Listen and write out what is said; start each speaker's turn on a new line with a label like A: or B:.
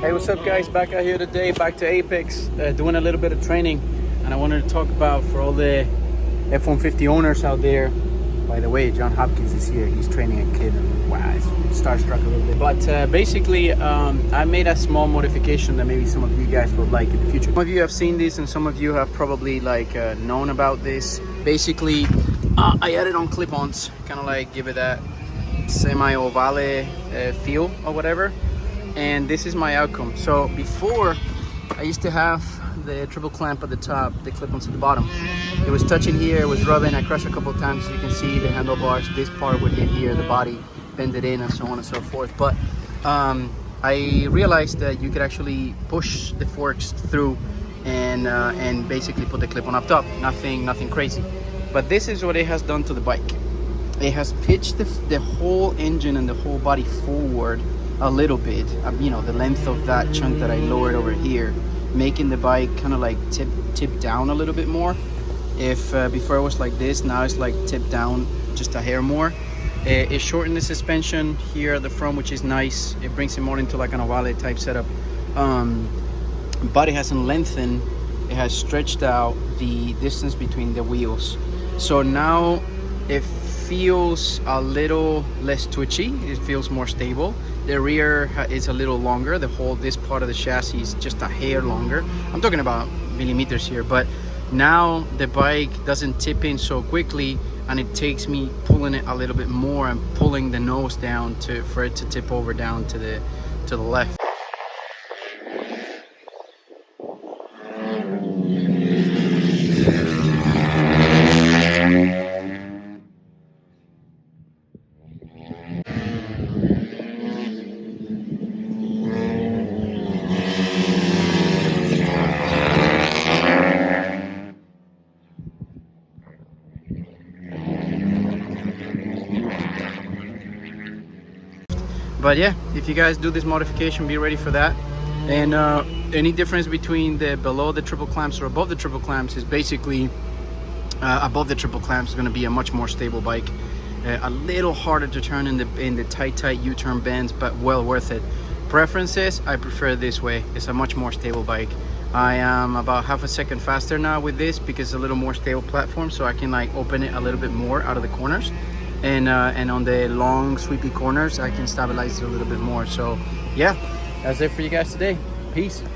A: Hey, what's up guys? Back out here today, back to Apex, doing a little bit of training. And I wanted to talk about for all the F-150 owners out there. By the way, John Hopkins is here. He's training a kid. And wow, it's starstruck a little bit. But basically, I made a small modification that maybe some of you guys would like in the future. Some of you have seen this and some of you have probably known about this. Basically, I added on clip-ons, kind of like give it that semi-ovale feel or whatever. And this is my outcome. So before, I used to have the triple clamp at the top, the clip-ons at the bottom. It was touching here, it was rubbing. I crushed a couple of times. As you can see, the handlebars, this part would hit here, the body bend it in, and so on and so forth. But I realized that you could actually push the forks through and basically put the clip-on up top. Nothing crazy. But this is what it has done to the bike. It has pitched the whole engine and the whole body forward a little bit, you know, the length of that chunk that I lowered over here, making the bike kind of like tip down a little bit more. If before it was like this, now it's like tipped down just a hair more. It shortened the suspension here at the front, which is nice. It brings it more into like an ovale type setup. But it hasn't lengthened. It has stretched out the distance between the wheels. So now it feels a little less twitchy. It feels more stable. The rear is a little longer. This part of the chassis is just a hair longer. I'm talking about millimeters here, but now the bike doesn't tip in so quickly, and it takes me pulling it a little bit more and pulling the nose down for it to tip over down to the left. But yeah, if you guys do this modification, be ready for that. And any difference between the below the triple clamps or above the triple clamps is basically above the triple clamps is going to be a much more stable bike, a little harder to turn in the tight U-turn bends, but well worth it. Preferences, I prefer this way. It's a much more stable bike. I am about half a second faster now with this because it's a little more stable platform, so I can like open it a little bit more out of the corners. And on the long sweepy corners I can stabilize it a little bit more. So yeah, that's it for you guys today. Peace.